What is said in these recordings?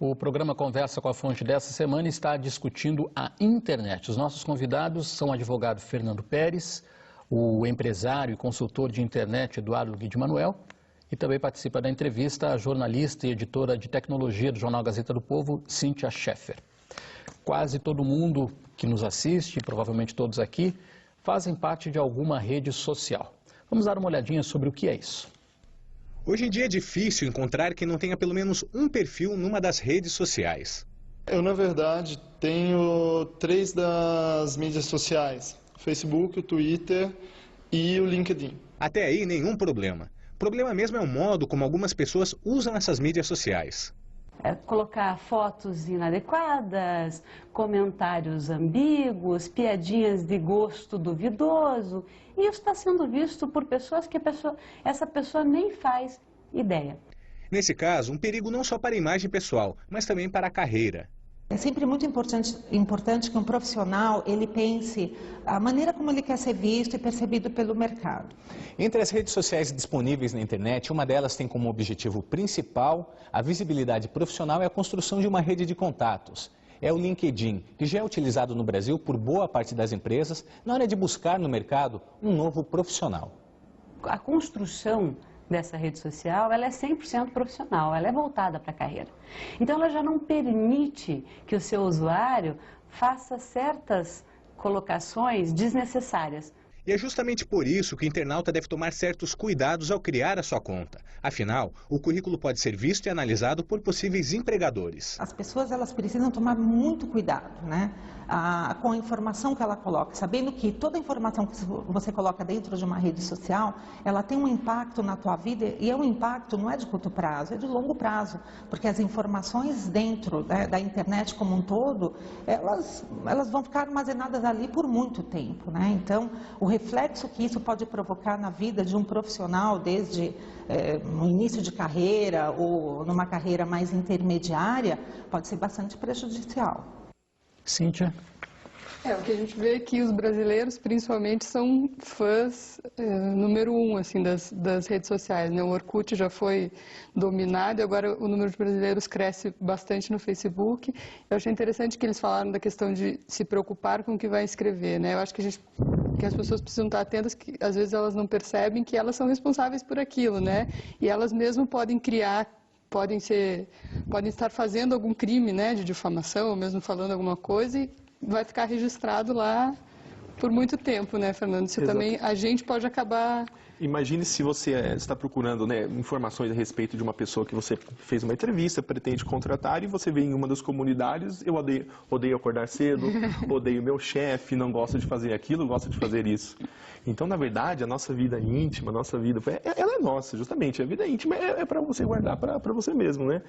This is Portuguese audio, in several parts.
O programa Conversa com a Fonte dessa semana está discutindo a internet. Os nossos convidados são o advogado Fernando Pérez, o empresário e consultor de internet Eduardo Guide Manuel, e também participa da entrevista a jornalista e editora de tecnologia do Jornal Gazeta do Povo, Cíntia Scheffer. Quase todo mundo que nos assiste, provavelmente todos aqui, fazem parte de alguma rede social. Vamos dar uma olhadinha sobre o que é isso. Hoje em dia é difícil encontrar quem não tenha pelo menos um perfil numa das redes sociais. Eu, na verdade, tenho 3 das mídias sociais: Facebook, o Twitter e o LinkedIn. Até aí, nenhum problema. O problema mesmo é o modo como algumas pessoas usam essas mídias sociais. Colocar fotos inadequadas, comentários ambíguos, piadinhas de gosto duvidoso. E isso está sendo visto por pessoas que essa pessoa nem faz ideia. Nesse caso, um perigo não só para a imagem pessoal, mas também para a carreira. É sempre muito importante que um profissional ele pense a maneira como ele quer ser visto e percebido pelo mercado. Entre as redes sociais disponíveis na internet, uma delas tem como objetivo principal a visibilidade profissional e a construção de uma rede de contatos. É o LinkedIn, que já é utilizado no Brasil por boa parte das empresas na hora de buscar no mercado um novo profissional. A construção dessa rede social, ela é 100% profissional, ela é voltada para a carreira. Então, ela já não permite que o seu usuário faça certas colocações desnecessárias. E é justamente por isso que o internauta deve tomar certos cuidados ao criar a sua conta. Afinal, o currículo pode ser visto e analisado por possíveis empregadores. As pessoas elas precisam tomar muito cuidado, né? Com a informação que ela coloca, sabendo que toda informação que você coloca dentro de uma rede social, ela tem um impacto na tua vida, e o impacto não é de curto prazo, é de longo prazo, porque as informações dentro da internet como um todo, elas vão ficar armazenadas ali por muito tempo, né? Então, o reflexo que isso pode provocar na vida de um profissional, desde no início de carreira ou numa carreira mais intermediária, pode ser bastante prejudicial. Cíntia? O que a gente vê é que os brasileiros, principalmente, são fãs número 1 assim, das redes sociais, né? O Orkut já foi dominado e agora o número de brasileiros cresce bastante no Facebook. Eu achei interessante que eles falaram da questão de se preocupar com o que vai escrever, né? Eu acho que as pessoas precisam estar atentas, que às vezes elas não percebem que elas são responsáveis por aquilo, né? E elas mesmo podem criar, podem estar fazendo algum crime, né, de difamação, ou mesmo falando alguma coisa, e vai ficar registrado lá por muito tempo, né, Fernando? Isso também a gente pode acabar... Imagine se você está procurando, né, informações a respeito de uma pessoa que você fez uma entrevista, pretende contratar, e você vê em uma das comunidades: eu odeio acordar cedo, odeio meu chefe, não gosto de fazer aquilo, gosto de fazer isso. Então, na verdade, a nossa vida íntima, a nossa vida, ela é nossa, justamente. A vida íntima é para você guardar para você mesmo, né?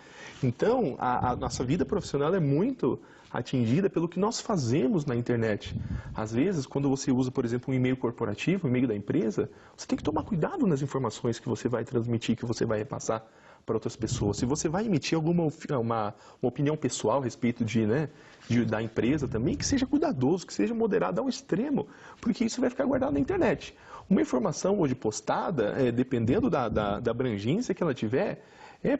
Então, a nossa vida profissional é muito atingida pelo que nós fazemos na internet. Às vezes, quando você usa, por exemplo, um e-mail corporativo, um e-mail da empresa, você tem que tomar cuidado nas informações que você vai transmitir, que você vai repassar para outras pessoas. Se você vai emitir uma opinião pessoal a respeito da empresa também, que seja cuidadoso, que seja moderado ao extremo, porque isso vai ficar guardado na internet. Uma informação hoje postada, dependendo da abrangência que ela tiver,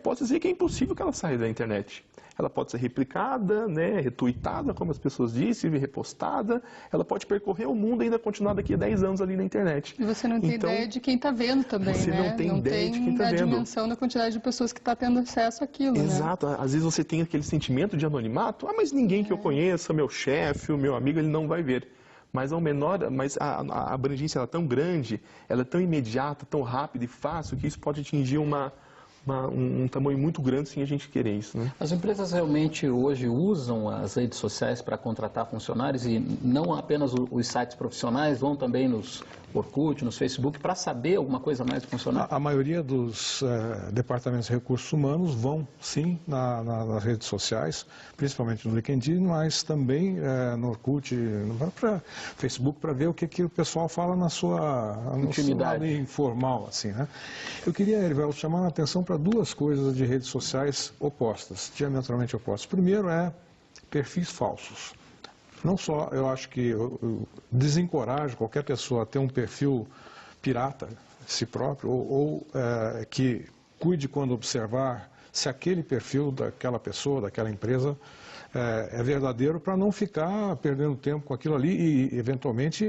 pode dizer que é impossível que ela saia da internet. Ela pode ser replicada, né, retweetada, como as pessoas dizem, repostada. Ela pode percorrer o mundo e ainda continuar daqui a 10 anos ali na internet. E você não tem ideia de quem está vendo também, você né? Você não tem ideia de quem está vendo. Não tem a dimensão da quantidade de pessoas que está tendo acesso àquilo, Exato. Né? Às vezes você tem aquele sentimento de anonimato. Mas ninguém que eu conheça, meu chefe, o meu amigo, ele não vai ver. Mas a abrangência ela é tão grande, ela é tão imediata, tão rápida e fácil, que isso pode atingir um tamanho muito grande sem a gente querer isso, né? As empresas realmente hoje usam as redes sociais para contratar funcionários, e não apenas os sites profissionais, vão também nos Orkut, nos Facebook, para saber alguma coisa mais do funcionário? A maioria dos departamentos de recursos humanos vão, sim, nas redes sociais, principalmente no LinkedIn, mas também no Orkut, no Facebook, para ver o que o pessoal fala na sua intimidade informal, assim, né? Eu queria, Erivelto, chamar a atenção para 2 coisas de redes sociais opostas, diametralmente opostas. Primeiro perfis falsos. Não só, eu acho que eu desencorajo qualquer pessoa a ter um perfil pirata, si próprio, ou que cuide quando observar se aquele perfil daquela pessoa, daquela empresa, é verdadeiro, para não ficar perdendo tempo com aquilo ali e, eventualmente,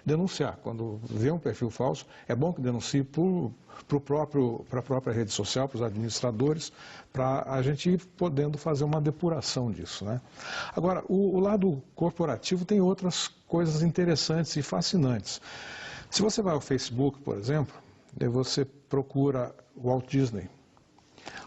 denunciar. Quando vê um perfil falso, é bom que denuncie para a própria rede social, para os administradores, para a gente ir podendo fazer uma depuração disso, né? Agora, o lado corporativo tem outras coisas interessantes e fascinantes. Se você vai ao Facebook, por exemplo, e você procura Walt Disney,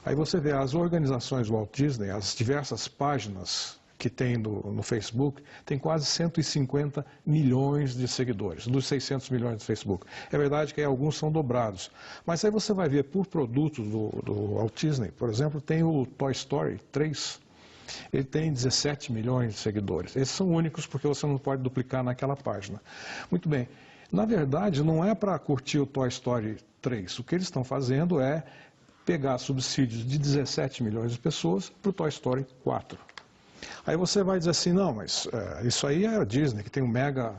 aí você vê as organizações Walt Disney, as diversas páginas que tem no Facebook, tem quase 150 milhões de seguidores, dos 600 milhões do Facebook. É verdade que aí alguns são dobrados, mas aí você vai ver por produtos do Walt Disney, por exemplo, tem o Toy Story 3, ele tem 17 milhões de seguidores. Esses são únicos porque você não pode duplicar naquela página. Muito bem, na verdade não é para curtir o Toy Story 3, o que eles estão fazendo é pegar subsídios de 17 milhões de pessoas para o Toy Story 4. Aí você vai dizer assim, não, mas isso aí é a Disney, que tem um mega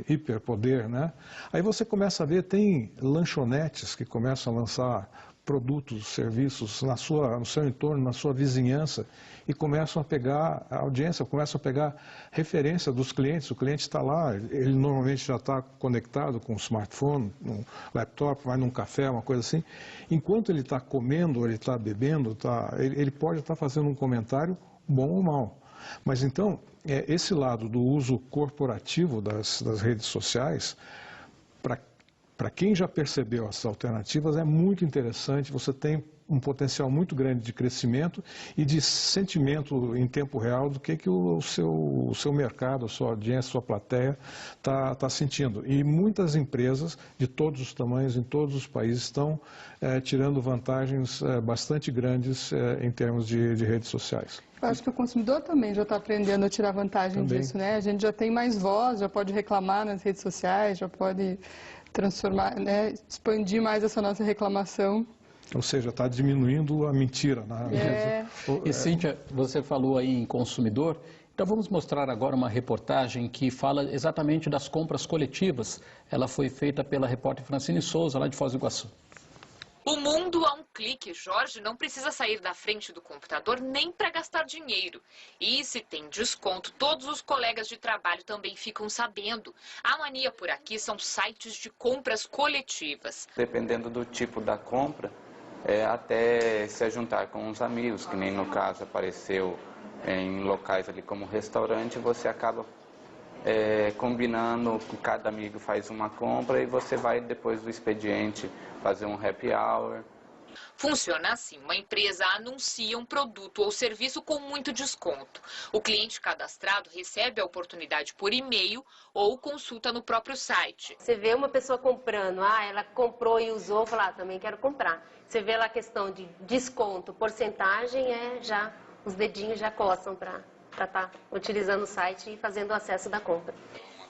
hiperpoder, né? Aí você começa a ver, tem lanchonetes que começam a lançar produtos, serviços no seu entorno, na sua vizinhança, e começam a pegar a audiência, começam a pegar referência dos clientes. O cliente está lá, ele normalmente já está conectado com um smartphone, um laptop, vai num café, uma coisa assim. Enquanto ele está comendo, ele está bebendo, ele pode estar fazendo um comentário bom ou mal. Mas então, esse lado do uso corporativo das redes sociais, para quem já percebeu essas alternativas, é muito interessante. Você tem um potencial muito grande de crescimento e de sentimento em tempo real do que o seu mercado, a sua audiência, a sua plateia está sentindo. E muitas empresas de todos os tamanhos, em todos os países, estão tirando vantagens bastante grandes em termos de redes sociais. Eu acho que o consumidor também já está aprendendo a tirar vantagem disso, né? A gente já tem mais voz, já pode reclamar nas redes sociais, já pode transformar, né, expandir mais essa nossa reclamação. Ou seja, está diminuindo a mentira. E Cíntia, você falou aí em consumidor, então vamos mostrar agora uma reportagem que fala exatamente das compras coletivas. Ela foi feita pela repórter Francine Souza, lá de Foz do Iguaçu. O mundo a um clique. Jorge não precisa sair da frente do computador nem para gastar dinheiro. E se tem desconto, todos os colegas de trabalho também ficam sabendo. A mania por aqui são sites de compras coletivas. Dependendo do tipo da compra, até se juntar com os amigos, que nem no caso apareceu em locais ali como restaurante, você acaba combinando que cada amigo faz uma compra e você vai depois do expediente fazer um happy hour. Funciona assim, uma empresa anuncia um produto ou serviço com muito desconto. O cliente cadastrado recebe a oportunidade por e-mail ou consulta no próprio site. Você vê uma pessoa comprando, ela comprou e usou, fala, também quero comprar. Você vê lá a questão de desconto, porcentagem, já os dedinhos já coçam para estar utilizando o site e fazendo o acesso da compra.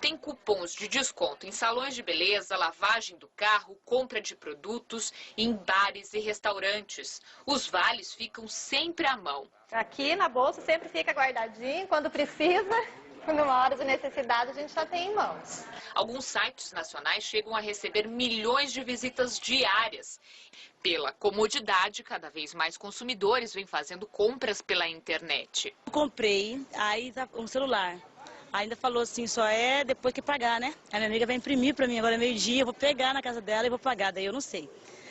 Tem cupons de desconto em salões de beleza, lavagem do carro, compra de produtos, em bares e restaurantes. Os vales ficam sempre à mão. Aqui na bolsa sempre fica guardadinho, quando precisa, numa hora de necessidade a gente já tem em mãos. Alguns sites nacionais chegam a receber milhões de visitas diárias. Pela comodidade, cada vez mais consumidores vêm fazendo compras pela internet. Eu comprei, aí tá um celular. Ainda falou assim, só depois que pagar, né? A minha amiga vai imprimir pra mim agora meio-dia, eu vou pegar na casa dela e vou pagar, daí eu não sei.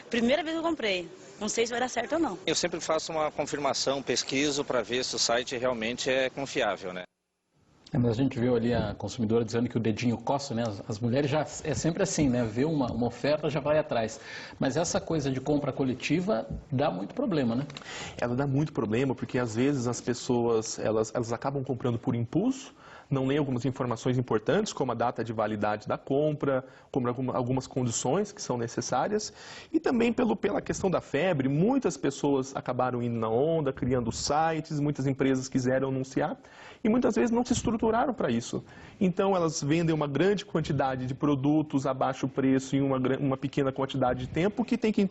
Primeira vez que eu comprei, não sei se vai dar certo ou não. Eu sempre faço uma confirmação, pesquiso para ver se o site realmente é confiável, né? Mas a gente viu ali a consumidora dizendo que o dedinho coça, né? As mulheres já é sempre assim, né? Vê uma oferta, já vai atrás. Mas essa coisa de compra coletiva dá muito problema, né? Ela dá muito problema porque às vezes as pessoas elas acabam comprando por impulso, não leem algumas informações importantes, como a data de validade da compra, como algumas condições que são necessárias. E também pela questão da febre, muitas pessoas acabaram indo na onda, criando sites, muitas empresas quiseram anunciar e muitas vezes não se estruturaram para isso. Então elas vendem uma grande quantidade de produtos a baixo preço em uma pequena quantidade de tempo que tem que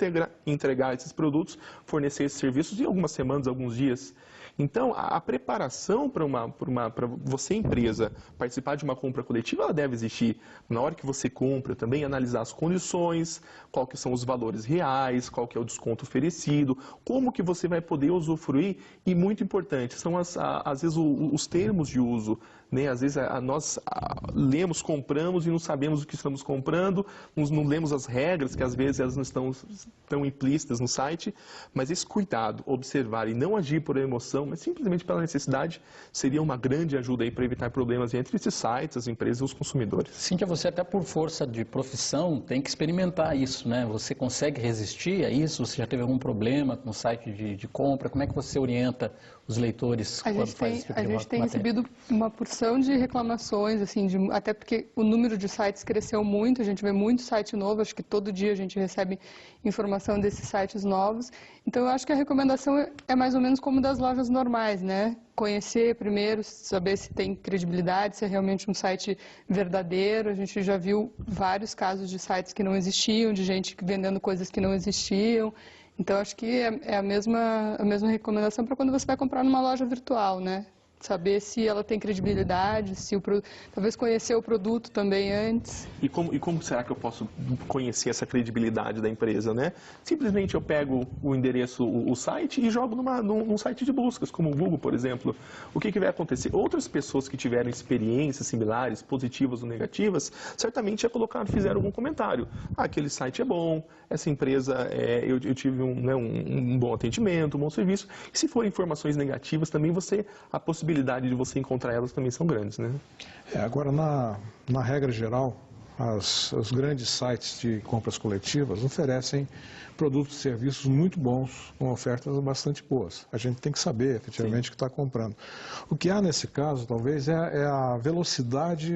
entregar esses produtos, fornecer esses serviços em algumas semanas, alguns dias. Então, a preparação para você, empresa, participar de uma compra coletiva, ela deve existir. Na hora que você compra, também analisar as condições, qual que são os valores reais, qual que é o desconto oferecido, como que você vai poder usufruir, e muito importante, são às vezes os termos de uso, né? Às vezes nós lemos, compramos e não sabemos o que estamos comprando, não lemos as regras, que às vezes elas não estão tão implícitas no site, mas esse cuidado, observar e não agir por emoção, mas simplesmente pela necessidade, seria uma grande ajuda aí para evitar problemas entre esses sites, as empresas e os consumidores. Cíntia, você até por força de profissão tem que experimentar isso, né? Você consegue resistir a isso? Você já teve algum problema com o site de compra? Como é que você orienta os leitores quando faz esse tipo de matéria? A gente tem recebido uma porção de reclamações, assim, até porque o número de sites cresceu muito, a gente vê muito site novo, acho que todo dia a gente recebe informação desses sites novos. Então, eu acho que a recomendação é mais ou menos como das lojas normais, né? Conhecer primeiro, saber se tem credibilidade, se é realmente um site verdadeiro. A gente já viu vários casos de sites que não existiam, de gente vendendo coisas que não existiam. Então, acho que é a mesma recomendação para quando você vai comprar numa loja virtual, né? Saber se ela tem credibilidade, talvez conhecer o produto também antes. E como será que eu posso conhecer essa credibilidade da empresa, né? Simplesmente eu pego o endereço, o site, e jogo num site de buscas, como o Google, por exemplo. O que vai acontecer? Outras pessoas que tiveram experiências similares, positivas ou negativas, certamente fizeram algum comentário. Aquele site é bom, essa empresa, eu tive um bom atendimento, um bom serviço. E se forem informações negativas, também a possibilidade de você encontrar elas também são grandes, né? Agora, na regra geral, os grandes sites de compras coletivas oferecem produtos e serviços muito bons, com ofertas bastante boas. A gente tem que saber efetivamente o que está comprando. O que há nesse caso, talvez, é a velocidade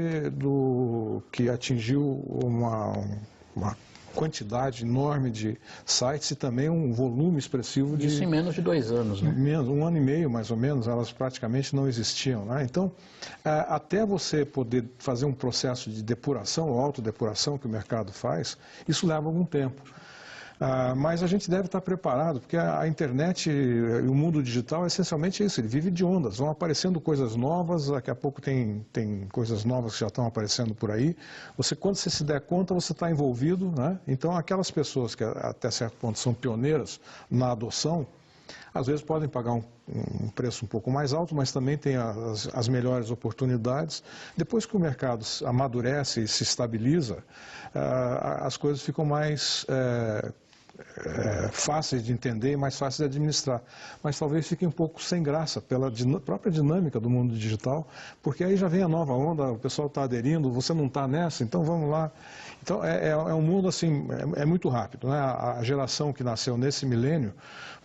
que atingiu uma quantidade enorme de sites e também um volume expressivo de... Isso em menos de 2 anos, né? Menos, 1 ano e meio, mais ou menos, elas praticamente não existiam, né? Então, até você poder fazer um processo de depuração ou autodepuração que o mercado faz, isso leva algum tempo. Mas a gente deve estar preparado, porque a internet e o mundo digital é essencialmente isso, ele vive de ondas, vão aparecendo coisas novas, daqui a pouco tem coisas novas que já estão aparecendo por aí. Quando você se der conta, você está envolvido, né? Então, aquelas pessoas que até certo ponto são pioneiras na adoção, às vezes podem pagar um preço um pouco mais alto, mas também tem as melhores oportunidades. Depois que o mercado amadurece e se estabiliza, as coisas ficam mais fáceis de entender e mais fáceis de administrar. Mas talvez fique um pouco sem graça pela própria dinâmica do mundo digital, porque aí já vem a nova onda, o pessoal está aderindo, você não está nessa, então vamos lá. Então é um mundo assim, é muito rápido, né? A geração que nasceu nesse milênio,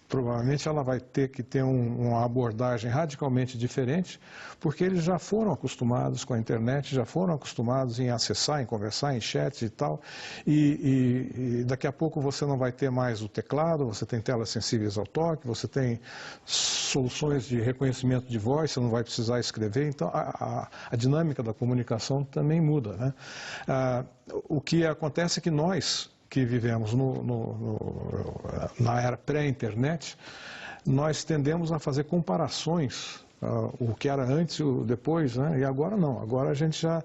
provavelmente ela vai ter que ter uma abordagem radicalmente diferente, porque eles já foram acostumados com a internet, já foram acostumados em acessar, em conversar, em chat e tal, e daqui a pouco você não vai ter mais o teclado, você tem telas sensíveis ao toque, você tem soluções de reconhecimento de voz, você não vai precisar escrever, então a dinâmica da comunicação também muda, né? O que acontece é que nós, que vivemos na era pré-internet, nós tendemos a fazer comparações, o que era antes e o depois, né? E agora não, agora a gente já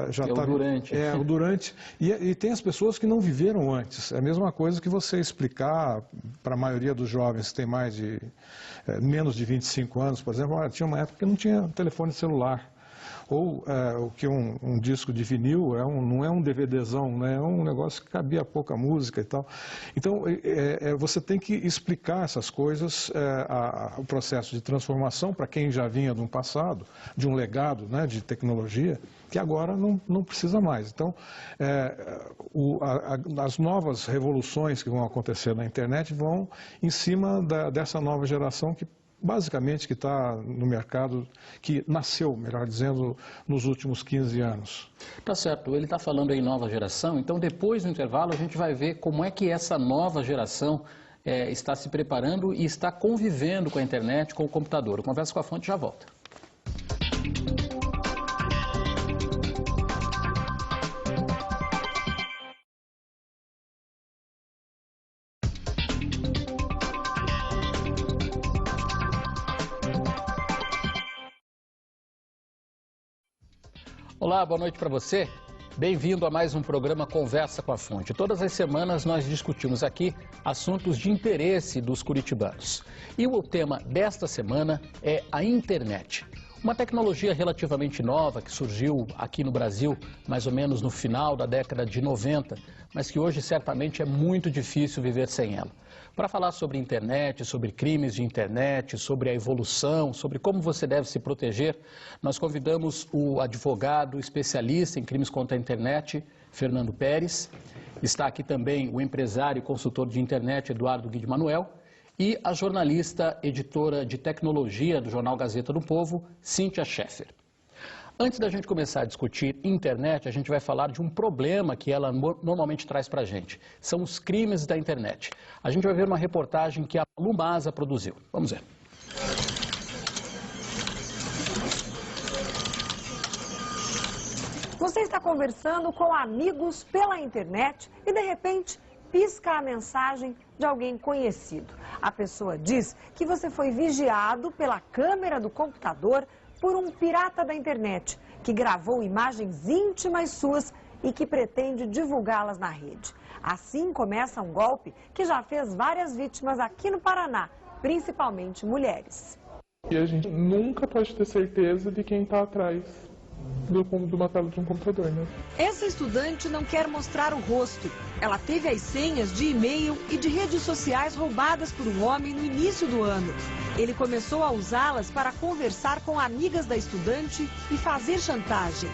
está... o durante. O durante. E tem as pessoas que não viveram antes. É a mesma coisa que você explicar para a maioria dos jovens que tem menos de 25 anos, por exemplo, tinha uma época que não tinha telefone celular. Ou o que um disco de vinil não é um DVDzão, né? É um negócio que cabia pouca música e tal. Então, você tem que explicar essas coisas, o processo de transformação para quem já vinha de um passado, de um legado, né, de tecnologia, que agora não precisa mais. Então, as novas revoluções que vão acontecer na internet vão em cima dessa nova geração que basicamente que está no mercado, que nasceu, melhor dizendo, nos últimos 15 anos. Tá certo, ele está falando aí nova geração, então depois do intervalo a gente vai ver como é que essa nova geração está se preparando e está convivendo com a internet, com o computador. O Conversa com a Fonte já volta. Olá, boa noite para você. Bem-vindo a mais um programa Conversa com a Fonte. Todas as semanas nós discutimos aqui assuntos de interesse dos curitibanos. E o tema desta semana é a internet. Uma tecnologia relativamente nova que surgiu aqui no Brasil mais ou menos no final da década de 90, mas que hoje certamente é muito difícil viver sem ela. Para falar sobre internet, sobre crimes de internet, sobre a evolução, sobre como você deve se proteger, nós convidamos o advogado especialista em crimes contra a internet, Fernando Pérez. Está aqui também o empresário e consultor de internet, Eduardo Gui de Manuel, e a jornalista, editora de tecnologia do jornal Gazeta do Povo, Cíntia Scheffer. Antes da gente começar a discutir internet, a gente vai falar de um problema que ela normalmente traz para a gente. São os crimes da internet. A gente vai ver uma reportagem que a Lumasa produziu. Vamos ver. Você está conversando com amigos pela internet e, de repente, pisca a mensagem de alguém conhecido. A pessoa diz que você foi vigiado pela câmera do computador por um pirata da internet, que gravou imagens íntimas suas e que pretende divulgá-las na rede. Assim começa um golpe que já fez várias vítimas aqui no Paraná, principalmente mulheres. E a gente nunca pode ter certeza de quem está atrás de uma tela de um computador, né? Essa estudante não quer mostrar o rosto. Ela teve as senhas de e-mail e de redes sociais roubadas por um homem no início do ano. Ele começou a usá-las para conversar com amigas da estudante e fazer chantagem.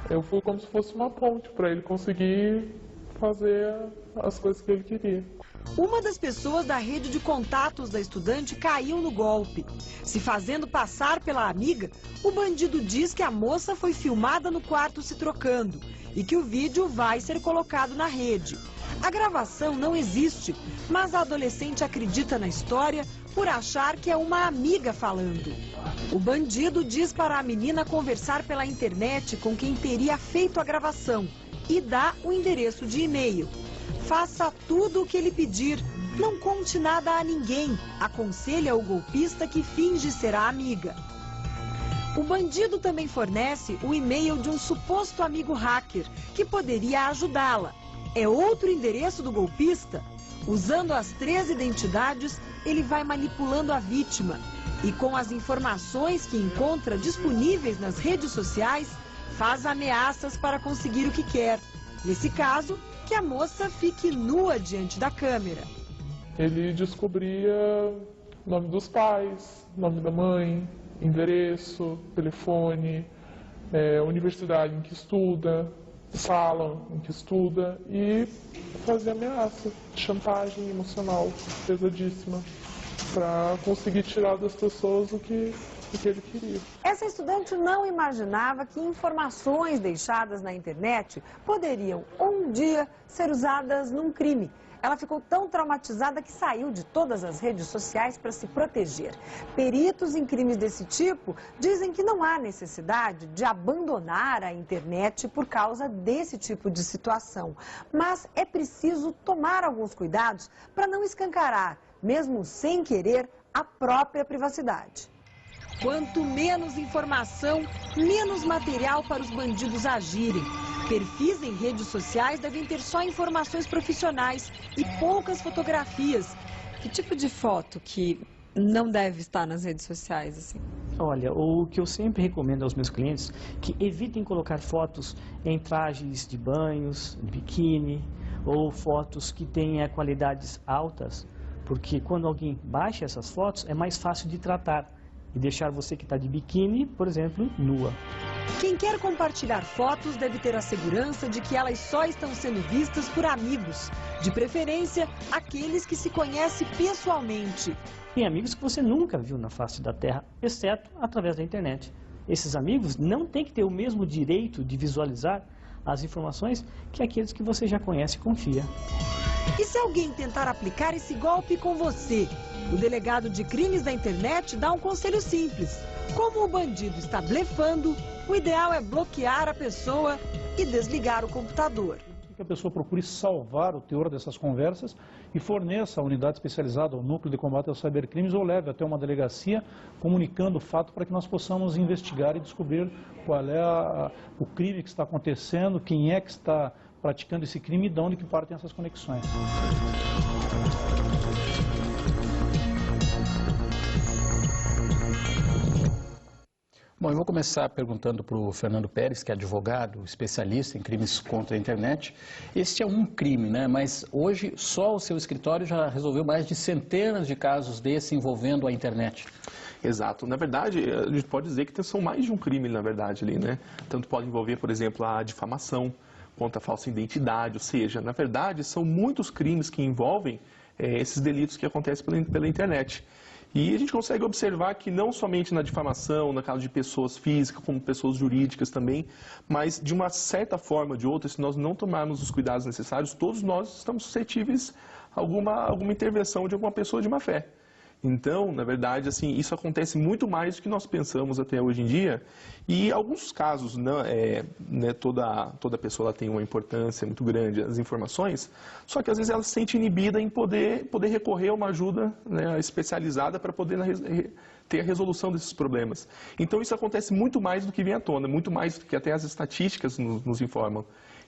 Eu fui como se fosse uma ponte para ele conseguir fazer as coisas que ele queria. Uma das pessoas da rede de contatos da estudante caiu no golpe. Se fazendo passar pela amiga, o bandido diz que a moça foi filmada no quarto se trocando e que o vídeo vai ser colocado na rede. A gravação não existe, mas a adolescente acredita na história por achar que é uma amiga falando. O bandido diz para a menina conversar pela internet com quem teria feito a gravação e dá o endereço de e-mail. Faça tudo o que ele pedir, não conte nada a ninguém, aconselha o golpista que finge ser a amiga. O bandido também fornece o e-mail de um suposto amigo hacker que poderia ajudá-la. É outro endereço do golpista? Usando as 3 identidades, ele vai manipulando a vítima e com as informações que encontra disponíveis nas redes sociais, faz ameaças para conseguir o que quer. Nesse caso, que a moça fique nua diante da câmera. Ele descobria nome dos pais, nome da mãe, endereço, telefone, universidade em que estuda, sala em que estuda e fazia ameaça, chantagem emocional pesadíssima para conseguir tirar das pessoas o que ele queria. Essa estudante não imaginava que informações deixadas na internet poderiam um dia ser usadas num crime. Ela ficou tão traumatizada que saiu de todas as redes sociais para se proteger. Peritos em crimes desse tipo dizem que não há necessidade de abandonar a internet por causa desse tipo de situação. Mas é preciso tomar alguns cuidados para não escancarar, mesmo sem querer, a própria privacidade. Quanto menos informação, menos material para os bandidos agirem. Perfis em redes sociais devem ter só informações profissionais e poucas fotografias. Que tipo de foto que não deve estar nas redes sociais, assim? Olha, o que eu sempre recomendo aos meus clientes é que evitem colocar fotos em trajes de banhos, de biquíni, ou fotos que tenham qualidades altas, porque quando alguém baixa essas fotos é mais fácil de tratar e deixar você que está de biquíni, por exemplo, nua. Quem quer compartilhar fotos deve ter a segurança de que elas só estão sendo vistas por amigos, de preferência aqueles que se conhecem pessoalmente. Tem amigos que você nunca viu na face da Terra, exceto através da internet. Esses amigos não têm que ter o mesmo direito de visualizar as informações que aqueles que você já conhece e confia. E se alguém tentar aplicar esse golpe com você? O delegado de crimes da internet dá um conselho simples. Como o bandido está blefando, o ideal é bloquear a pessoa e desligar o computador. que a pessoa procure salvar o teor dessas conversas e forneça a unidade especializada, ao núcleo de combate aos cybercrimes, ou leve até uma delegacia comunicando o fato para que nós possamos investigar e descobrir qual é o crime que está acontecendo, quem é que está praticando esse crime e de onde que partem essas conexões. Bom, eu vou começar perguntando para o Fernando Pérez, que é advogado, especialista em crimes contra a internet. Este é um crime, né? Mas hoje só o seu escritório já resolveu mais de centenas de casos desse envolvendo a internet. Exato. Na verdade, a gente pode dizer que são mais de um crime, na verdade, ali, né? Tanto pode envolver, por exemplo, a difamação contra a falsa identidade, ou seja, na verdade, são muitos crimes que envolvem esses delitos que acontecem pela internet. E a gente consegue observar que não somente na difamação, na caso de pessoas físicas, como pessoas jurídicas também, mas de uma certa forma ou de outra, se nós não tomarmos os cuidados necessários, todos nós estamos suscetíveis a alguma intervenção de alguma pessoa de má fé. Então, na verdade, assim, isso acontece muito mais do que nós pensamos até hoje em dia. E alguns casos, toda pessoa ela tem uma importância muito grande, as informações, só que às vezes ela se sente inibida em poder recorrer a uma ajuda, né, especializada para poder ter a resolução desses problemas. Então, isso acontece muito mais do que vem à tona, muito mais do que até as estatísticas nos informam.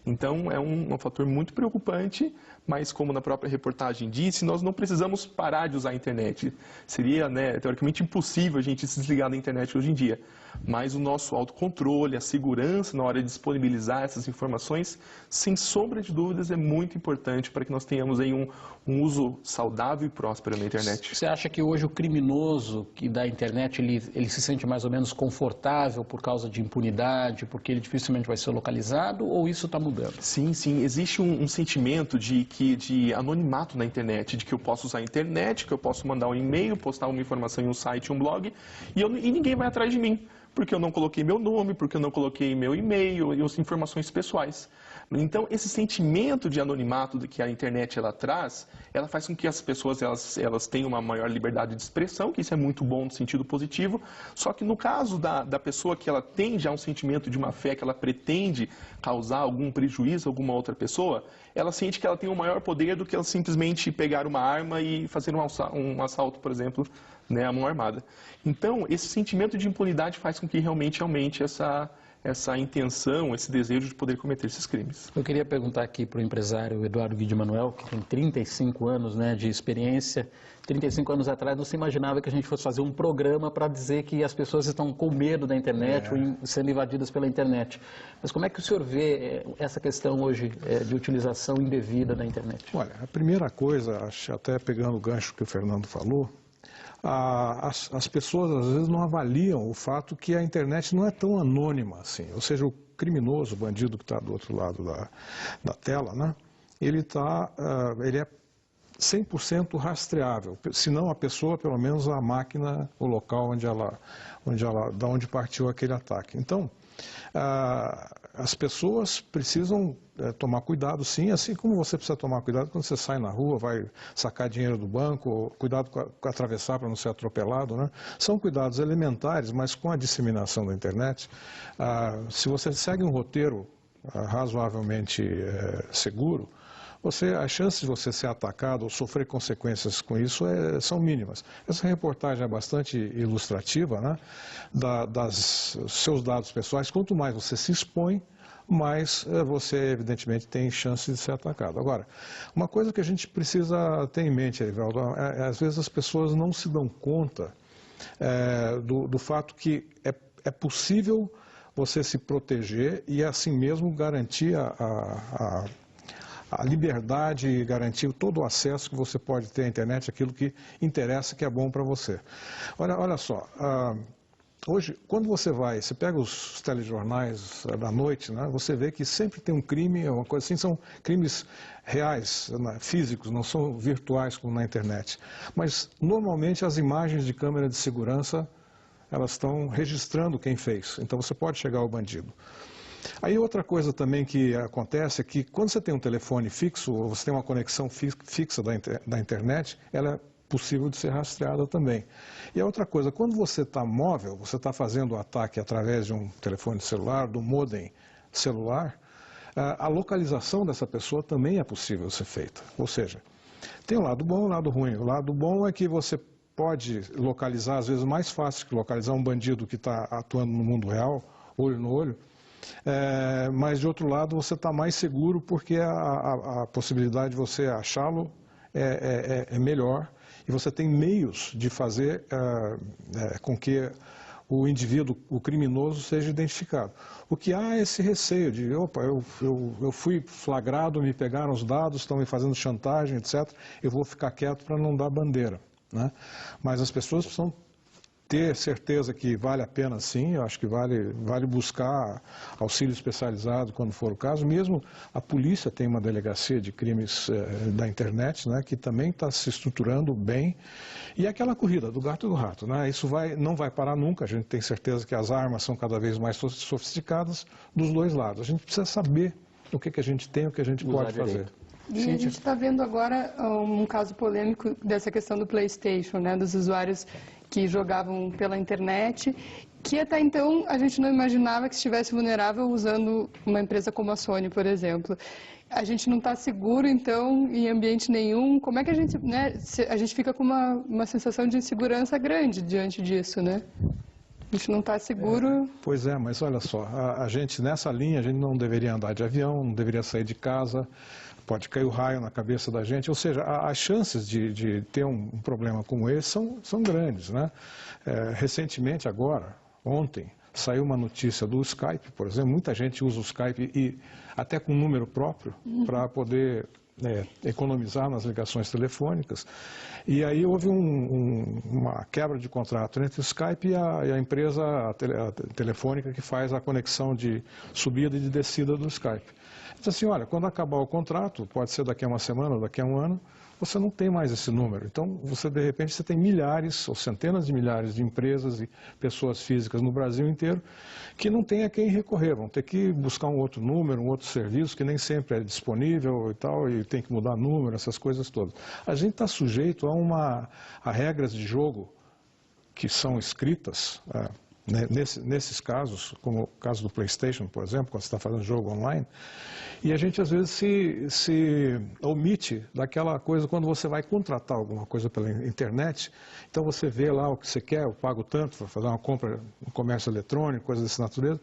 Então, é um fator muito preocupante, mas como na própria reportagem disse, nós não precisamos parar de usar a internet. Seria, teoricamente, impossível a gente se desligar da internet hoje em dia. Mas o nosso autocontrole, a segurança na hora de disponibilizar essas informações, sem sombra de dúvidas, é muito importante para que nós tenhamos aí um uso saudável e próspero na internet. Você acha que hoje o criminoso da internet, ele se sente mais ou menos confortável por causa de impunidade, porque ele dificilmente vai ser localizado, ou isso está mudando? Sim, sim. Existe um sentimento de anonimato na internet, de que eu posso usar a internet, que eu posso mandar um e-mail, postar uma informação em um site, um blog, e ninguém vai atrás de mim, porque eu não coloquei meu nome, porque eu não coloquei meu e-mail e as informações pessoais. Então, esse sentimento de anonimato que a internet ela traz, ela faz com que as pessoas elas tenham uma maior liberdade de expressão, que isso é muito bom no sentido positivo, só que no caso da pessoa que ela tem já um sentimento de má fé, que ela pretende causar algum prejuízo a alguma outra pessoa, ela sente que ela tem um maior poder do que ela simplesmente pegar uma arma e fazer um assalto, por exemplo, à mão armada. Então, esse sentimento de impunidade faz com que realmente aumente essa intenção, esse desejo de poder cometer esses crimes. Eu queria perguntar aqui para o empresário Eduardo Guide Manuel, que tem 35 anos de experiência. 35 anos atrás não se imaginava que a gente fosse fazer um programa para dizer que as pessoas estão com medo da internet ou sendo invadidas pela internet. Mas como é que o senhor vê essa questão hoje de utilização indevida da internet? Olha, a primeira coisa, até pegando o gancho que o Fernando falou, as pessoas às vezes não avaliam o fato que a internet não é tão anônima assim. Ou seja, o criminoso, o bandido que está do outro lado da tela, né, ele é 100% rastreável. Se não a pessoa, pelo menos a máquina, o local da onde partiu aquele ataque. Então, as pessoas precisam tomar cuidado, sim, assim como você precisa tomar cuidado quando você sai na rua, vai sacar dinheiro do banco, cuidado com atravessar para não ser atropelado, né? São cuidados elementares, mas com a disseminação da internet, se você segue um roteiro razoavelmente seguro, as chances de você ser atacado ou sofrer consequências com isso são mínimas. Essa reportagem é bastante ilustrativa, né, dos seus dados pessoais. Quanto mais você se expõe, mais você, evidentemente, tem chance de ser atacado. Agora, uma coisa que a gente precisa ter em mente, Evaldo, às vezes as pessoas não se dão conta do fato que é possível você se proteger e, assim mesmo, garantir a liberdade e garantir todo o acesso que você pode ter à internet, aquilo que interessa, que é bom para você. Olha só, hoje, quando você pega os telejornais da noite, né, você vê que sempre tem um crime, uma coisa assim, são crimes reais, físicos, não são virtuais como na internet. Mas, normalmente, as imagens de câmera de segurança, elas estão registrando quem fez. Então, você pode chegar ao bandido. Aí outra coisa também que acontece é que quando você tem um telefone fixo, ou você tem uma conexão fixa da internet, ela é possível de ser rastreada também. E a outra coisa, quando você está móvel, você está fazendo o ataque através de um telefone celular, do modem celular, a localização dessa pessoa também é possível ser feita. Ou seja, tem um lado bom e um lado ruim. O lado bom é que você pode localizar, às vezes mais fácil que localizar um bandido que está atuando no mundo real, olho no olho, mas de outro lado você está mais seguro porque a possibilidade de você achá-lo é melhor e você tem meios de fazer com que o indivíduo, o criminoso, seja identificado. O que há é esse receio de, opa, eu fui flagrado, me pegaram os dados, estão me fazendo chantagem, etc. Eu vou ficar quieto para não dar bandeira, né? Mas as pessoas precisam ter certeza que vale a pena sim, eu acho que vale buscar auxílio especializado quando for o caso. Mesmo a polícia tem uma delegacia de crimes da internet, né, que também está se estruturando bem. E é aquela corrida do gato e do rato, né? Isso não vai parar nunca, a gente tem certeza que as armas são cada vez mais sofisticadas dos dois lados. A gente precisa saber o que a gente tem, o que a gente pode fazer. E a gente está vendo agora um caso polêmico dessa questão do PlayStation, né, dos usuários que jogavam pela internet, que até então a gente não imaginava que estivesse vulnerável usando uma empresa como a Sony, por exemplo. A gente não está seguro, então, em ambiente nenhum. Como é que a gente, né, a gente fica com uma sensação de insegurança grande diante disso, né? A gente não está seguro. Pois é, mas olha só, a gente nessa linha, a gente não deveria andar de avião, não deveria sair de casa, pode cair o raio na cabeça da gente, ou seja, as chances de ter um problema como esse são grandes, né? Recentemente, agora, ontem, saiu uma notícia do Skype, por exemplo, muita gente usa o Skype e até com número próprio para poder economizar nas ligações telefônicas. E aí houve uma quebra de contrato entre o Skype e a empresa telefônica que faz a conexão de subida e de descida do Skype. Diz assim, olha, quando acabar o contrato, pode ser daqui a uma semana, daqui a um ano, você não tem mais esse número. Então, de repente, você tem milhares ou centenas de milhares de empresas e pessoas físicas no Brasil inteiro que não tem a quem recorrer, vão ter que buscar um outro número, um outro serviço que nem sempre é disponível e tal, e tem que mudar número, essas coisas todas. A gente está sujeito a regras de jogo que são escritas, nesses casos, como o caso do PlayStation, por exemplo, quando você está fazendo jogo online, e a gente às vezes se omite daquela coisa quando você vai contratar alguma coisa pela internet, então você vê lá o que você quer, eu pago tanto para fazer uma compra no comércio eletrônico, coisas dessa natureza,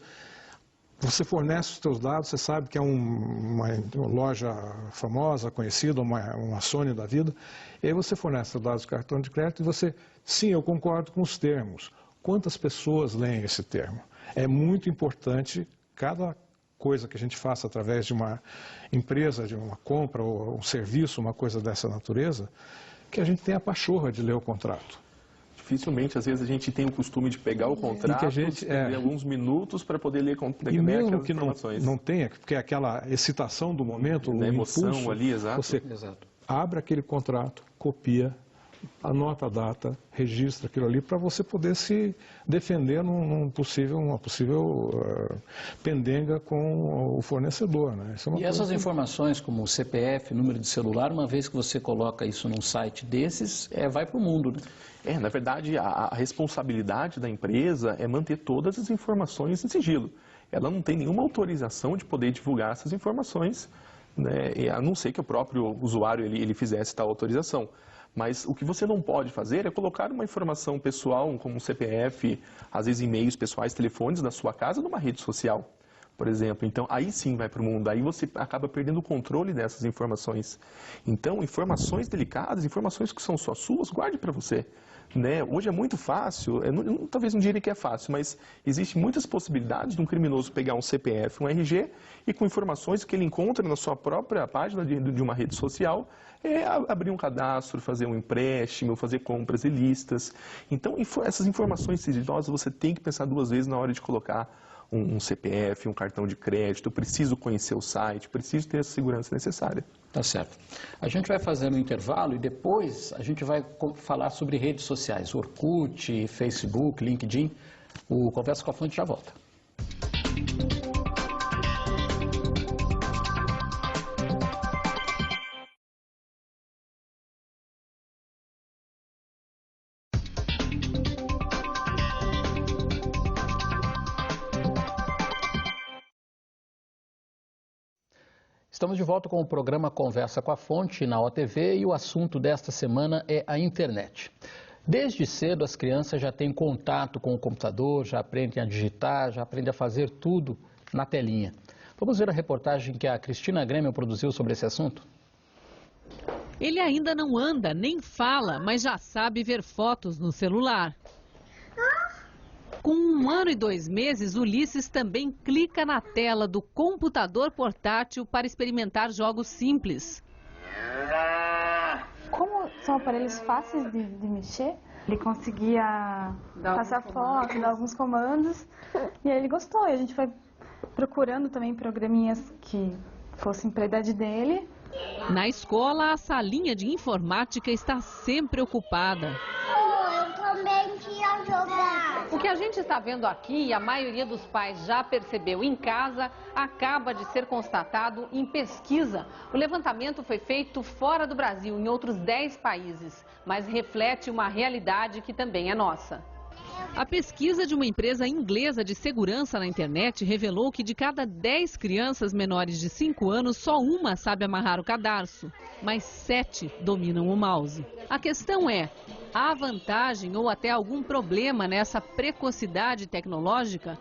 você fornece os seus dados, você sabe que é uma loja famosa, conhecida, uma Sony da vida, e aí você fornece os dados do cartão de crédito e você, sim, eu concordo com os termos. Quantas pessoas leem esse termo? É muito importante cada coisa que a gente faça através de uma empresa, de uma compra ou um serviço, uma coisa dessa natureza, que a gente tenha a pachorra de ler o contrato. Dificilmente, às vezes, a gente tem o costume de pegar o contrato, e perder alguns minutos para poder ler e mesmo que não tenha, porque é aquela excitação do momento, o emoção impulso, ali, exato. Você abre aquele contrato, copia, anota a data, registra aquilo ali para você poder se defender numa possível pendenga com o fornecedor, né? E essas informações como o CPF, número de celular, uma vez que você coloca isso num site desses, vai para o mundo, né? Na verdade, a responsabilidade da empresa é manter todas as informações em sigilo. Ela não tem nenhuma autorização de poder divulgar essas informações, né? A não ser que o próprio usuário ele fizesse tal autorização. Mas o que você não pode fazer é colocar uma informação pessoal, como um CPF, às vezes e-mails pessoais, telefones da sua casa, numa rede social, por exemplo. Então, aí sim vai para o mundo, aí você acaba perdendo o controle dessas informações. Então, informações delicadas, informações que são só suas, guarde para você. Né? Hoje é muito fácil, talvez não diria que é fácil, mas existem muitas possibilidades de um criminoso pegar um CPF, um RG, e com informações que ele encontra na sua própria página de uma rede social, abrir um cadastro, fazer um empréstimo, fazer compras ilícitas. Então, essas informações sigilosas você tem que pensar duas vezes na hora de colocar um CPF, um cartão de crédito, eu preciso conhecer o site, preciso ter essa segurança necessária. Tá certo. A gente vai fazer um intervalo e depois a gente vai falar sobre redes sociais, Orkut, Facebook, LinkedIn. O Conversa com a Fonte já volta. Estamos de volta com o programa Conversa com a Fonte na OTV e o assunto desta semana é a internet. Desde cedo as crianças já têm contato com o computador, já aprendem a digitar, já aprendem a fazer tudo na telinha. Vamos ver a reportagem que a Cristina Grêmio produziu sobre esse assunto? Ele ainda não anda, nem fala, mas já sabe ver fotos no celular. Com 1 ano e 2 meses, Ulisses também clica na tela do computador portátil para experimentar jogos simples. Como são aparelhos fáceis de mexer, ele conseguia passar foto, dar alguns comandos, e aí ele gostou. E a gente foi procurando também programinhas que fossem para a idade dele. Na escola, a salinha de informática está sempre ocupada. Eu também queria jogar. O que a gente está vendo aqui, e a maioria dos pais já percebeu em casa, acaba de ser constatado em pesquisa. O levantamento foi feito fora do Brasil, em outros 10 países, mas reflete uma realidade que também é nossa. A pesquisa de uma empresa inglesa de segurança na internet revelou que de cada 10 crianças menores de 5 anos, só uma sabe amarrar o cadarço, mas 7 dominam o mouse. A questão é, há vantagem ou até algum problema nessa precocidade tecnológica?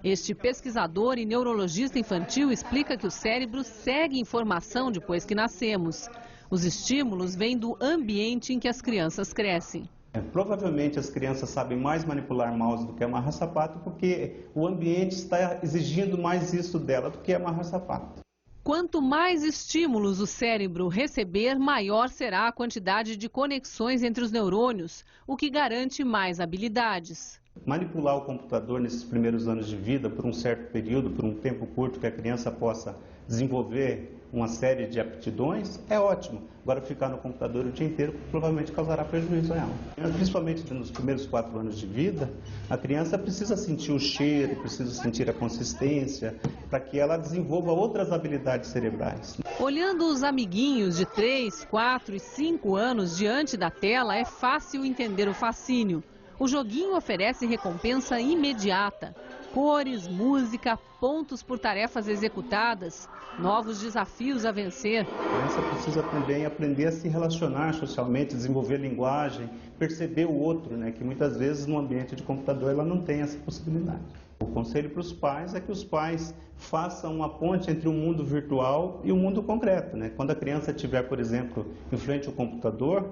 Este pesquisador e neurologista infantil explica que o cérebro segue informação depois que nascemos. Os estímulos vêm do ambiente em que as crianças crescem. Provavelmente as crianças sabem mais manipular mouse do que amarrar sapato, porque o ambiente está exigindo mais isso dela do que amarrar sapato. Quanto mais estímulos o cérebro receber, maior será a quantidade de conexões entre os neurônios, o que garante mais habilidades. Manipular o computador nesses primeiros anos de vida, por um certo período, por um tempo curto, que a criança possa desenvolver uma série de aptidões, é ótimo. Agora, ficar no computador o dia inteiro provavelmente causará prejuízo a ela. Principalmente nos primeiros 4 anos de vida, a criança precisa sentir o cheiro, precisa sentir a consistência, para que ela desenvolva outras habilidades cerebrais. Olhando os amiguinhos de 3, 4 e 5 anos diante da tela, é fácil entender o fascínio. O joguinho oferece recompensa imediata. Cores, música, pontos por tarefas executadas, novos desafios a vencer. A criança precisa também aprender a se relacionar socialmente, desenvolver linguagem, perceber o outro, né? Que muitas vezes no ambiente de computador ela não tem essa possibilidade. O conselho para os pais é que os pais façam uma ponte entre o mundo virtual e o mundo concreto, né? Quando a criança estiver, por exemplo, em frente ao computador,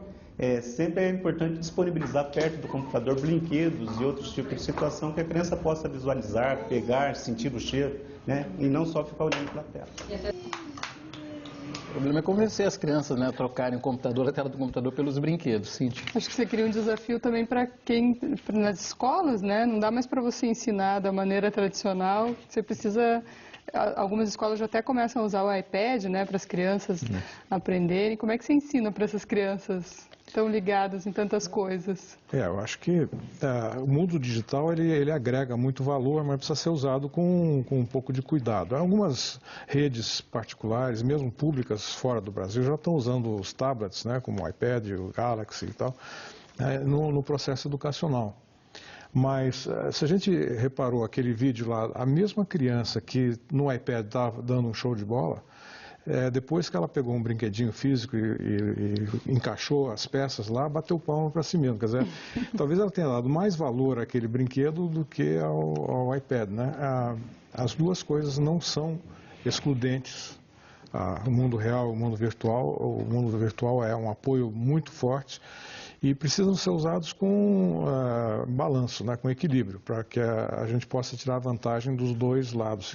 sempre é importante disponibilizar perto do computador brinquedos e outros tipos de situação que a criança possa visualizar, pegar, sentir o cheiro, né? E não só ficar olhando para a tela. O problema é convencer as crianças, né, a trocarem a tela do computador pelos brinquedos, Cíntia. Acho que você cria um desafio também para quem, nas escolas, né? Não dá mais para você ensinar da maneira tradicional. Você precisa... Algumas escolas já até começam a usar o iPad, né, para as crianças aprenderem. Como é que você ensina para essas crianças tão ligadas em tantas coisas? Eu acho que o mundo digital ele agrega muito valor, mas precisa ser usado com um pouco de cuidado. Algumas redes particulares, mesmo públicas fora do Brasil, já estão usando os tablets, né, como o iPad, o Galaxy e tal, no processo educacional. Mas se a gente reparou aquele vídeo lá, a mesma criança que no iPad estava dando um show de bola, depois que ela pegou um brinquedinho físico e encaixou as peças lá, bateu palma para si mesmo. Quer dizer, talvez ela tenha dado mais valor àquele brinquedo do que ao iPad, né? As duas coisas não são excludentes. O mundo real, o mundo virtual é um apoio muito forte e precisam ser usados com balanço, né, com equilíbrio, para que a gente possa tirar vantagem dos dois lados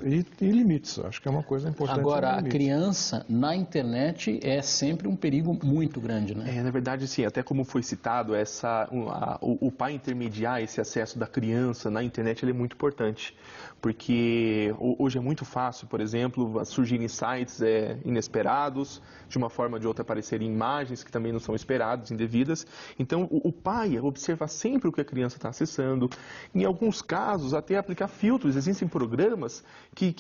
e limites. Acho que é uma coisa importante. Agora, a criança na internet é sempre um perigo muito grande, né? Na verdade, sim. Até como foi citado, o pai intermediar esse acesso da criança na internet ele é muito importante. Porque hoje é muito fácil, por exemplo, surgirem sites inesperados, de uma forma ou de outra aparecerem imagens que também não são esperadas, indevidas. Então, o pai observa sempre o que a criança está acessando. Em alguns casos, até aplicar filtros. Existem programas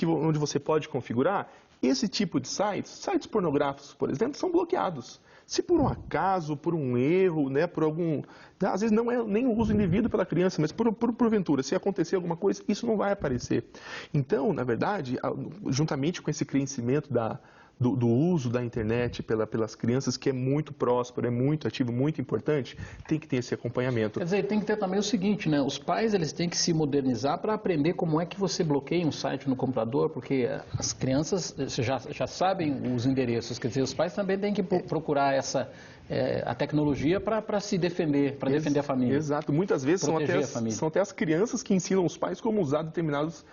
onde você pode configurar Esse tipo de sites pornográficos, por exemplo, são bloqueados. Se por um acaso, por um erro, né, por algum... Às vezes não é nem o uso indevido pela criança, mas porventura, se acontecer alguma coisa, isso não vai aparecer. Então, na verdade, juntamente com esse crescimento do uso da internet pelas crianças, que é muito próspero, é muito ativo, muito importante, tem que ter esse acompanhamento. Quer dizer, tem que ter também o seguinte, né? Os pais eles têm que se modernizar para aprender como é que você bloqueia um site no computador, porque as crianças já sabem os endereços. Quer dizer, os pais também têm que procurar a tecnologia para se defender, para defender a família. Exato. Muitas vezes são até as crianças que ensinam os pais como usar determinados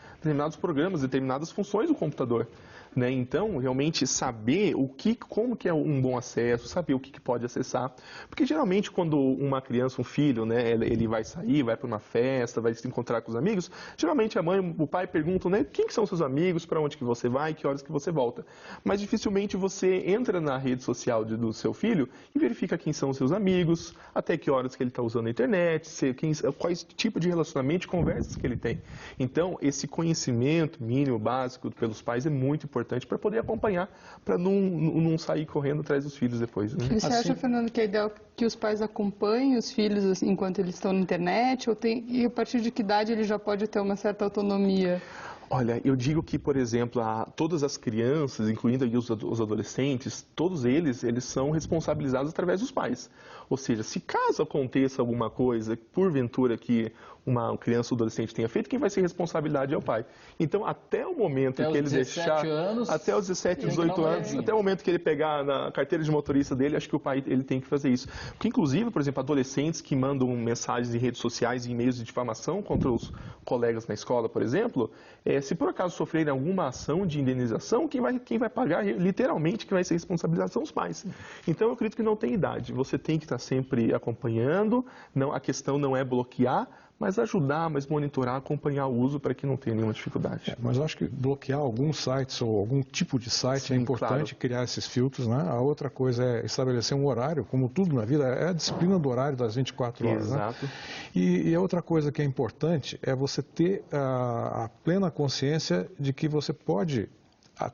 programas, determinadas funções do computador. Né? Então, realmente saber como que é um bom acesso, saber o que pode acessar. Porque geralmente quando uma criança, um filho, né, ele vai sair, vai para uma festa, vai se encontrar com os amigos, geralmente a mãe, o pai perguntam, né, quem que são seus amigos, para onde que você vai, que horas que você volta. Mas dificilmente você entra na rede social do seu filho e verifica quem são os seus amigos, até que horas que ele está usando a internet, quais tipo de relacionamento e conversas que ele tem. Então, esse conhecimento mínimo, básico pelos pais é muito importante para poder acompanhar, para não sair correndo atrás dos filhos depois. Né? Você acha, Fernando, que é ideal que os pais acompanhem os filhos assim, enquanto eles estão na internet? E a partir de que idade ele já pode ter uma certa autonomia? Olha, eu digo que, por exemplo, todas as crianças, incluindo aí os adolescentes, todos eles são responsabilizados através dos pais. Ou seja, se caso aconteça alguma coisa, porventura que uma criança ou adolescente tenha feito, quem vai ser responsabilidade é o pai. Então, até o momento que ele deixar... Até os 17, 18 anos, até o momento que ele pegar na carteira de motorista dele, acho que o pai ele tem que fazer isso. Porque, inclusive, por exemplo, adolescentes que mandam mensagens em redes sociais e e-mails de difamação contra os colegas na escola, por exemplo, se por acaso sofrerem alguma ação de indenização, quem vai pagar, literalmente, quem vai ser responsabilizado são os pais. Então, eu acredito que não tem idade. Você tem que estar sempre acompanhando, a questão não é bloquear, mas ajudar, mas monitorar, acompanhar o uso para que não tenha nenhuma dificuldade. Mas eu acho que bloquear alguns sites ou algum tipo de site é importante, criar esses filtros, né? A outra coisa é estabelecer um horário, como tudo na vida, é a disciplina do horário das 24 horas. Exato. Né? E a outra coisa que é importante é você ter a plena consciência de que você pode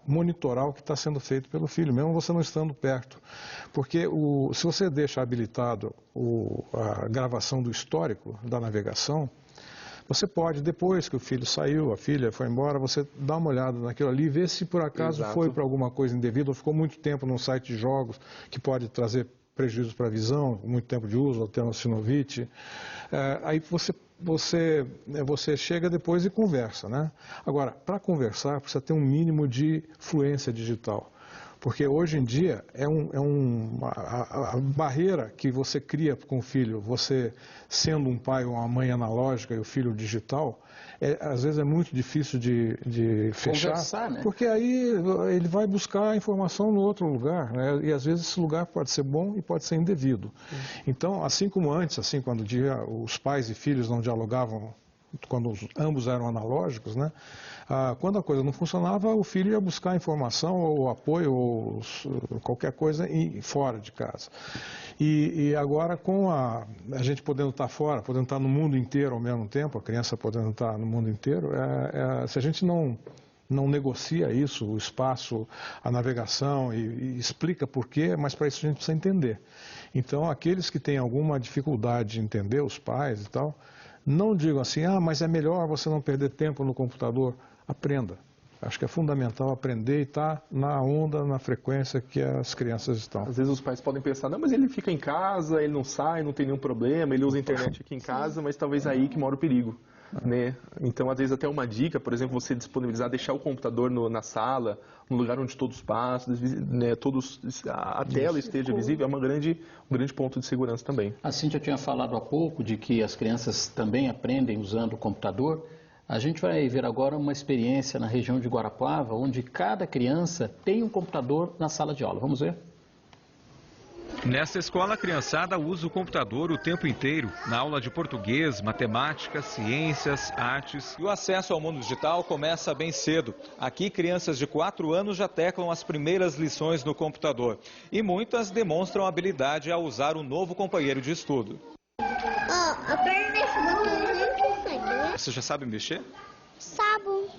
monitorar o que está sendo feito pelo filho, mesmo você não estando perto. Porque se você deixa habilitado a gravação do histórico da navegação, você pode, depois que o filho saiu, a filha foi embora, você dá uma olhada naquilo ali e ver se por acaso foi para alguma coisa indevida ou ficou muito tempo num site de jogos que pode trazer prejuízos para a visão, muito tempo de uso, alternocinovite. Aí você chega depois e conversa, né? Agora, para conversar, precisa ter um mínimo de fluência digital. Porque hoje em dia a barreira que você cria com o filho, você sendo um pai ou uma mãe analógica e o filho digital, às vezes é muito difícil de fechar, conversar, né? Porque aí ele vai buscar a informação no outro lugar, né? E às vezes esse lugar pode ser bom e pode ser indevido. Então, assim como antes, quando os pais e filhos não dialogavam, quando ambos eram analógicos, né? Quando a coisa não funcionava, o filho ia buscar informação ou apoio ou qualquer coisa fora de casa. E agora, com a gente podendo estar fora, podendo estar no mundo inteiro ao mesmo tempo, a criança podendo estar no mundo inteiro, se a gente não negocia isso, o espaço, a navegação e explica por quê, mas para isso a gente precisa entender. Então, aqueles que têm alguma dificuldade de entender, os pais e tal, não digam assim, mas é melhor você não perder tempo no computador. Aprenda. Acho que é fundamental aprender e estar na onda, na frequência que as crianças estão. Às vezes os pais podem pensar, não, mas ele fica em casa, ele não sai, não tem nenhum problema, ele usa a internet aqui em casa, mas talvez aí que mora o perigo. Né? Então, às vezes até uma dica, por exemplo, você disponibilizar, deixar o computador na sala, no lugar onde todos passam, né, a tela esteja visível, é um grande ponto de segurança também. A Cíntia tinha falado há pouco de que as crianças também aprendem usando o computador. A gente vai ver agora uma experiência na região de Guarapuava, onde cada criança tem um computador na sala de aula. Vamos ver? Nessa escola, a criançada usa o computador o tempo inteiro, na aula de português, matemática, ciências, artes. E o acesso ao mundo digital começa bem cedo. Aqui, crianças de 4 anos já teclam as primeiras lições no computador. E muitas demonstram habilidade a usar o novo companheiro de estudo. Aperta esse botãozinho que sai, né? Você já sabe mexer? Sabo.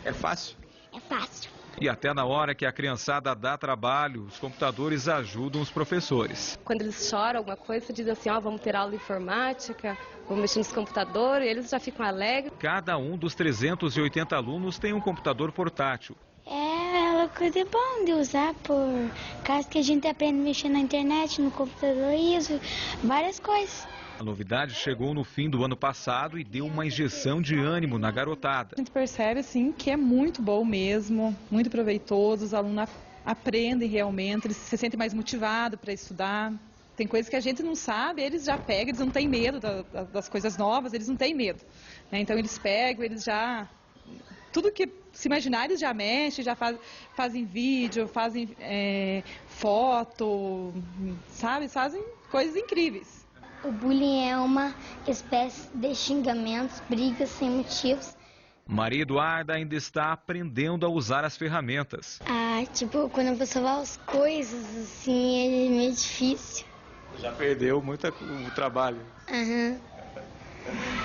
É fácil? É fácil. E até na hora que a criançada dá trabalho, os computadores ajudam os professores. Quando eles choram alguma coisa, diz assim, ó, vamos ter aula de informática, vamos mexer nos computadores, e eles já ficam alegres. Cada um dos 380 alunos tem um computador portátil. É uma coisa bom de usar por causa que a gente aprende a mexer na internet, no computador, isso, várias coisas. A novidade chegou no fim do ano passado e deu uma injeção de ânimo na garotada. A gente percebe, assim, que é muito bom mesmo, muito proveitoso, os alunos aprendem realmente, eles se sentem mais motivados para estudar. Tem coisas que a gente não sabe, eles já pegam, eles não têm medo das coisas novas, eles não têm medo. Né? Então eles pegam, eles já... Tudo que se imaginar, eles já mexem, já fazem vídeo, fazem foto, sabe? Fazem coisas incríveis. O bullying é uma espécie de xingamentos, brigas sem motivos. Maria Eduarda ainda está aprendendo a usar as ferramentas. Tipo, quando a pessoa fala as coisas, assim, é meio difícil. Já perdeu muito o trabalho. Aham.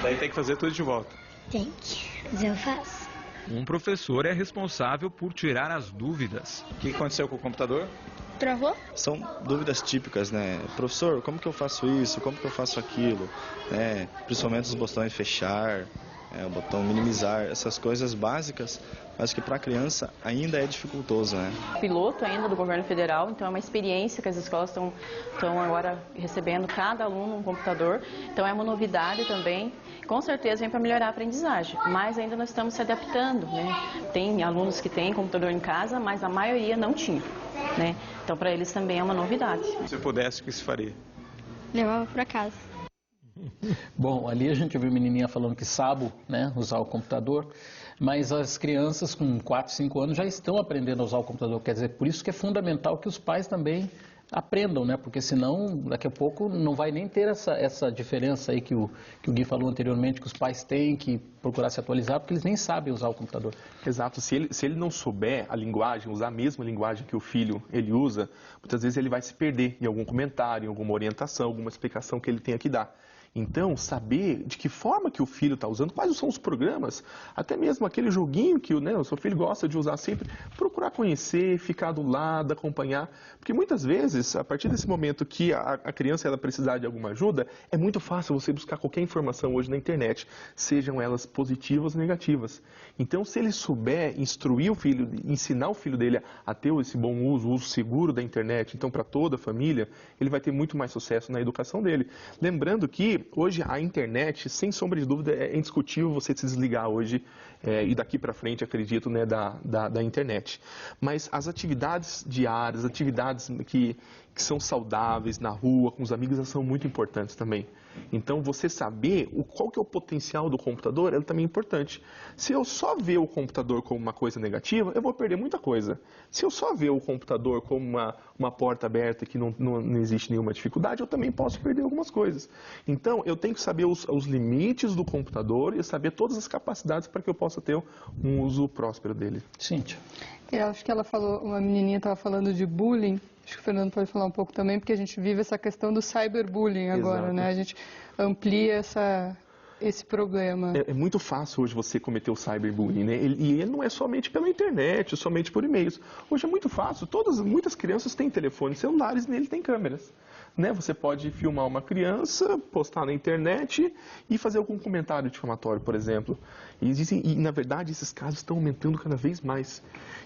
Daí tem que fazer tudo de volta. Tem que, mas eu faço. Um professor é responsável por tirar as dúvidas. O que aconteceu com o computador? Travou? São dúvidas típicas, né? Professor, como que eu faço isso? Como que eu faço aquilo? Principalmente os botões fechar, o botão minimizar, essas coisas básicas, mas que para a criança ainda é dificultoso, né? Piloto ainda do governo federal, então é uma experiência que as escolas estão agora recebendo, cada aluno um computador, então é uma novidade também. Com certeza vem para melhorar a aprendizagem, mas ainda nós estamos se adaptando, né? Tem alunos que têm computador em casa, mas a maioria não tinha, né? Então para eles também é uma novidade. Se pudesse, o que se faria? Levava para casa. Bom, ali a gente viu a menininha falando que sabe, né, usar o computador, mas as crianças com 4, 5 anos já estão aprendendo a usar o computador. Quer dizer, por isso que é fundamental que os pais também aprendam, né? Porque senão, daqui a pouco, não vai nem ter essa diferença aí que o Gui falou anteriormente, que os pais têm que procurar se atualizar, porque eles nem sabem usar o computador. Exato. Se ele não souber a linguagem, usar a mesma linguagem que o filho ele usa, muitas vezes ele vai se perder em algum comentário, em alguma orientação, alguma explicação que ele tenha que dar. Então, saber de que forma que o filho está usando, quais são os programas, até mesmo aquele joguinho que o seu filho gosta de usar sempre, procurar conhecer, ficar do lado, acompanhar. Porque muitas vezes, a partir desse momento que a criança ela precisar de alguma ajuda, é muito fácil você buscar qualquer informação hoje na internet, sejam elas positivas ou negativas. Então, se ele souber instruir o filho, ensinar o filho dele a ter esse bom uso, o uso seguro da internet, então para toda a família, ele vai ter muito mais sucesso na educação dele. Lembrando que hoje a internet, sem sombra de dúvida, é indiscutível você se desligar hoje e daqui para frente, acredito, né, da internet. Mas as atividades diárias, atividades que são saudáveis na rua, com os amigos, elas são muito importantes também. Então, você saber qual que é o potencial do computador é também importante. Se eu só ver o computador como uma coisa negativa, eu vou perder muita coisa. Se eu só ver o computador como uma porta aberta que não existe nenhuma dificuldade, eu também posso perder algumas coisas. Então, eu tenho que saber os limites do computador e saber todas as capacidades para que eu possa ter um uso próspero dele. Cíntia. Eu acho que ela falou, uma menininha estava falando de bullying. Acho que o Fernando pode falar um pouco também, porque a gente vive essa questão do cyberbullying agora, Exato. né? A gente amplia esse problema. É muito fácil hoje você cometer o cyberbullying, né? E ele não é somente pela internet, somente por e-mails. Hoje é muito fácil. Muitas crianças têm telefones celulares e nele tem câmeras. Né? Você pode filmar uma criança, postar na internet e fazer algum comentário difamatório, por exemplo. E na verdade, esses casos estão aumentando cada vez mais.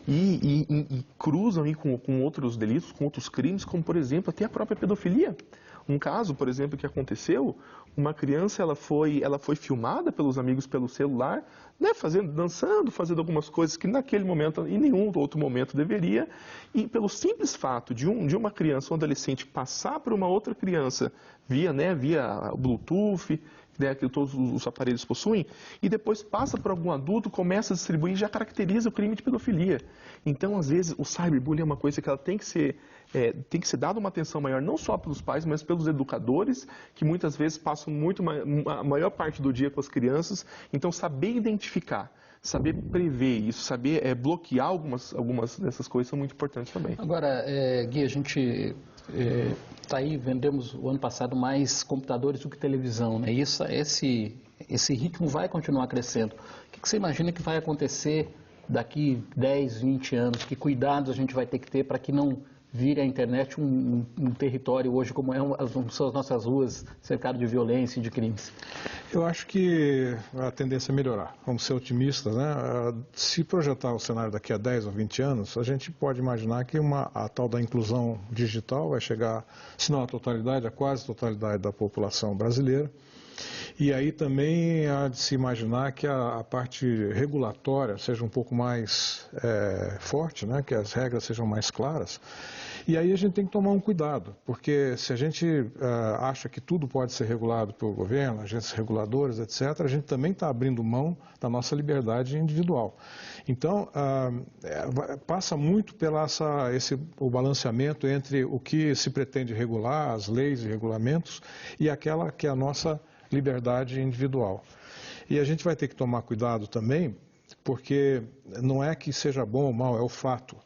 E cruzam aí com outros delitos, com outros crimes, como, por exemplo, até a própria pedofilia. Um caso, por exemplo, que aconteceu, uma criança ela foi filmada pelos amigos pelo celular, né, dançando, fazendo algumas coisas que naquele momento, em nenhum outro momento deveria, e pelo simples fato de uma criança, um adolescente, passar por uma outra criança via Bluetooth, né, que todos os aparelhos possuem, e depois passa por algum adulto, começa a distribuir e já caracteriza o crime de pedofilia. Então, às vezes, o cyberbullying é uma coisa que ela tem que ser dada uma atenção maior, não só pelos pais, mas pelos educadores, que muitas vezes passam a maior parte do dia com as crianças. Então, saber identificar, saber prever isso, saber bloquear algumas dessas coisas são muito importantes também. Agora, Gui, a gente está aí, vendemos o ano passado mais computadores do que televisão, né? Esse ritmo vai continuar crescendo. O que você imagina que vai acontecer daqui 10, 20 anos? Que cuidados a gente vai ter que ter para que não vire a internet um território hoje, como são as nossas ruas, cercado de violência e de crimes? Eu acho que a tendência é melhorar. Vamos ser otimistas, né? Se projetar o cenário daqui a 10 ou 20 anos, a gente pode imaginar que a tal da inclusão digital vai chegar, se não à totalidade, a quase totalidade da população brasileira. E aí também há de se imaginar que a parte regulatória seja um pouco mais forte, né? Que as regras sejam mais claras. E aí a gente tem que tomar um cuidado, porque se a gente acha que tudo pode ser regulado pelo governo, agências reguladoras, etc., a gente também está abrindo mão da nossa liberdade individual. Então, passa muito pela o balanceamento entre o que se pretende regular, as leis e regulamentos, e aquela que é a nossa liberdade individual. E a gente vai ter que tomar cuidado também, porque não é que seja bom ou mal, é o fato.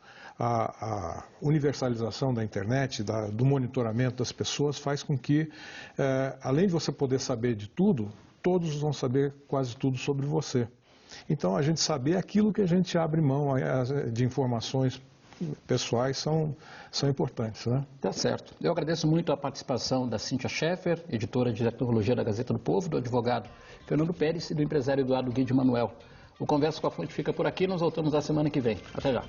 A universalização da internet, do monitoramento das pessoas faz com que, além de você poder saber de tudo, todos vão saber quase tudo sobre você. Então, a gente saber aquilo que a gente abre mão de informações pessoais são importantes, né? Tá certo. Eu agradeço muito a participação da Cíntia Scheffer, editora de Tecnologia da Gazeta do Povo, do advogado Fernando Pérez e do empresário Eduardo Guide Manuel. O Conversa com a Fonte fica por aqui, nós voltamos na semana que vem. Até já.